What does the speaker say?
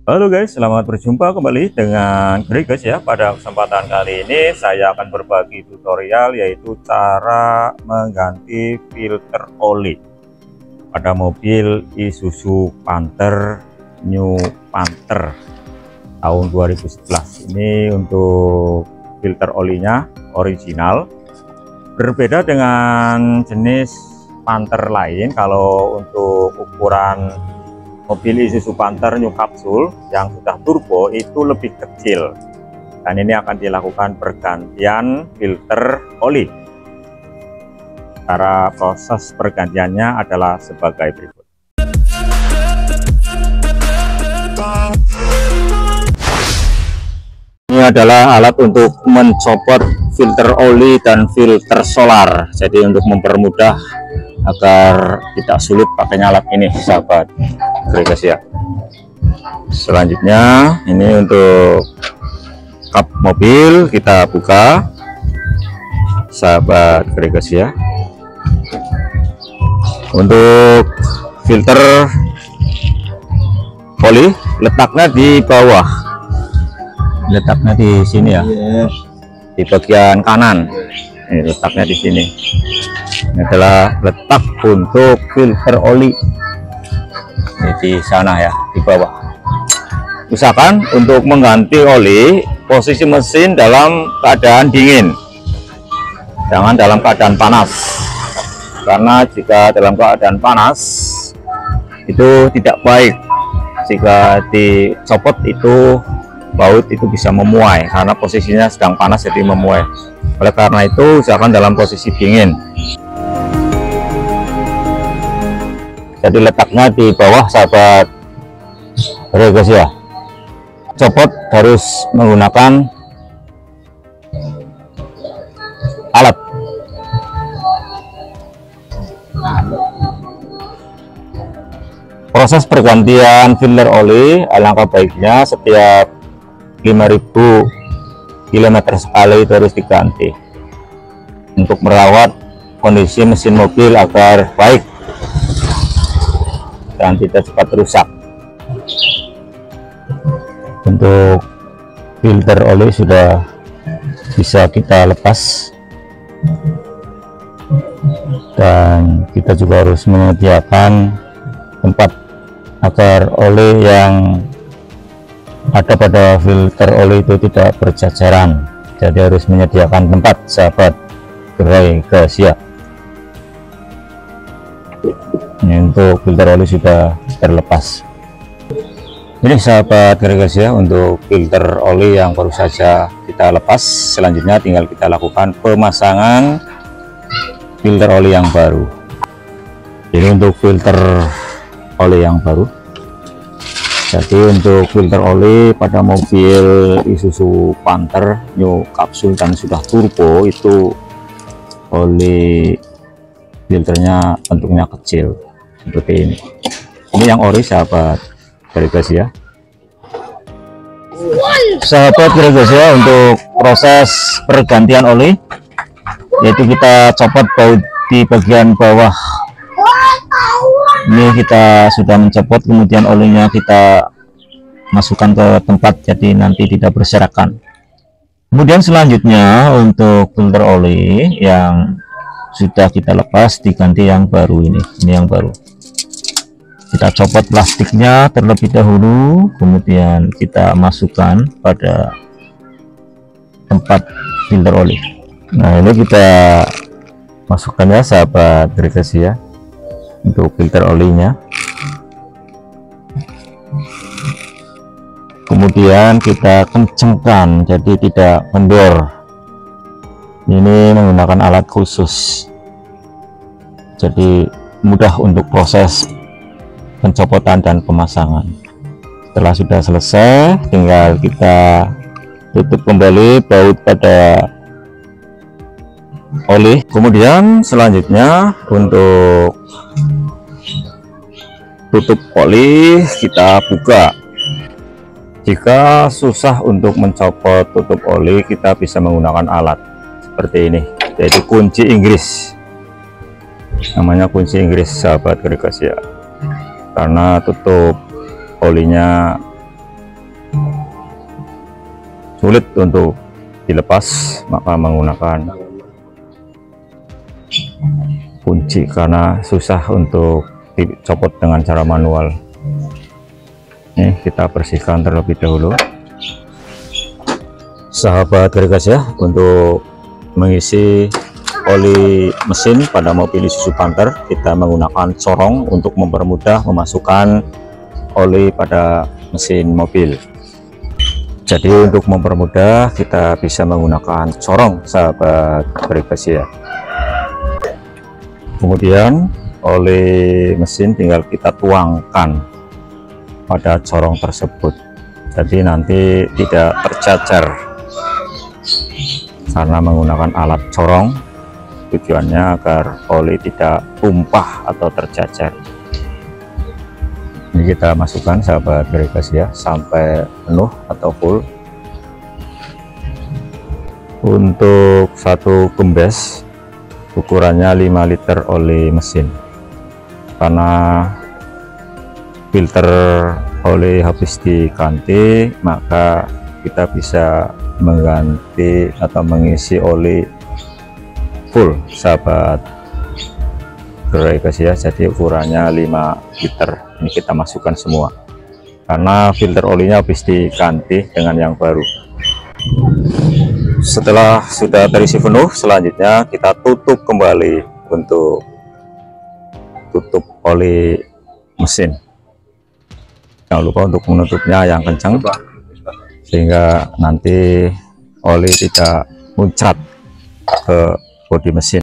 Halo guys, selamat berjumpa kembali dengan Gregas ya. Pada kesempatan kali ini saya akan berbagi tutorial yaitu cara mengganti filter oli pada mobil Isuzu Panther New Panther tahun 2011. Ini untuk filter olinya original, berbeda dengan jenis Panther lain. Kalau untuk ukuran mobil Isuzu Panther New Capsule yang sudah turbo itu lebih kecil, dan ini akan dilakukan pergantian filter oli. Cara proses pergantiannya adalah sebagai berikut. Ini adalah alat untuk mencopot filter oli dan filter solar, jadi untuk mempermudah agar tidak sulit pakainya alat ini, sahabat Gregas ya. Selanjutnya ini untuk kap mobil kita buka, sahabat Gregas ya. Untuk filter oli letaknya di bawah, letaknya di sini ya, di bagian kanan. Ini letaknya di sini. Ini adalah letak untuk filter oli. Ini di sana ya, di bawah. Usahakan untuk mengganti oli, posisi mesin dalam keadaan dingin, jangan dalam keadaan panas, karena jika dalam keadaan panas itu tidak baik. Jika dicopot itu baut itu bisa memuai, karena posisinya sedang panas jadi memuai. Oleh karena itu usahakan dalam posisi dingin. Jadi letaknya di bawah, sahabat Gregas ya. Copot harus menggunakan alat. Proses pergantian filter oli alangkah baiknya setiap 5000 km sekali itu harus diganti, untuk merawat kondisi mesin mobil agar baik dan tidak cepat rusak. Untuk filter oli sudah bisa kita lepas, dan kita juga harus menyediakan tempat agar oli yang ada pada filter oli itu tidak berjajaran. Jadi harus menyediakan tempat, sahabat Gregas ya. Ini untuk filter oli sudah terlepas. Ini sahabat Gregas ya, untuk filter oli yang baru saja kita lepas. Selanjutnya tinggal kita lakukan pemasangan filter oli yang baru. Ini untuk filter oli yang baru. Jadi untuk filter oli pada mobil Isuzu Panther New Capsule dan sudah turbo itu oli filternya bentuknya kecil seperti ini. Ini yang ori, sahabat Gregas ya. Sahabat Gregas ya, untuk proses pergantian oli yaitu kita copot baut di bagian bawah. Ini kita sudah mencopot, kemudian olinya kita masukkan ke tempat, jadi nanti tidak berserakan. Kemudian selanjutnya untuk filter oli yang sudah kita lepas diganti yang baru. Ini yang baru. Kita copot plastiknya terlebih dahulu, kemudian kita masukkan pada tempat filter oli. Nah, ini kita masukkan ya, sahabat Gregas ya, untuk filter olinya. Kemudian kita kencengkan jadi tidak kendor. Ini menggunakan alat khusus, jadi mudah untuk proses pencopotan dan pemasangan. Setelah sudah selesai, tinggal kita tutup kembali baut pada oli. Kemudian selanjutnya untuk tutup oli kita buka. Jika susah untuk mencopot tutup oli, kita bisa menggunakan alat seperti ini, yaitu kunci Inggris. Namanya kunci Inggris, sahabat Gregas ya. Karena tutup olinya sulit untuk dilepas, maka menggunakan kunci karena susah untuk dicopot dengan cara manual. Ini kita bersihkan terlebih dahulu, sahabat Gregas ya. Untuk mengisi oli mesin pada mobil Isuzu Panther, kita menggunakan corong untuk mempermudah memasukkan oli pada mesin mobil. Jadi untuk mempermudah kita bisa menggunakan corong, sahabat Gregas ya. Kemudian oli mesin tinggal kita tuangkan pada corong tersebut, jadi nanti tidak tercacar karena menggunakan alat corong. Tujuannya agar oli tidak tumpah atau tercacar. Ini kita masukkan, sahabat Gregas ya, sampai penuh atau full. Untuk satu gembes ukurannya 5 liter oli mesin. Karena filter oli habis diganti, maka kita bisa mengganti atau mengisi oli full, sahabat Gregas ya. Jadi ukurannya 5 liter. Ini kita masukkan semua karena filter olinya habis diganti dengan yang baru. Setelah sudah terisi penuh, selanjutnya kita tutup kembali untuk tutup oli mesin. Jangan lupa untuk menutupnya yang kencang sehingga nanti oli tidak muncrat ke bodi mesin.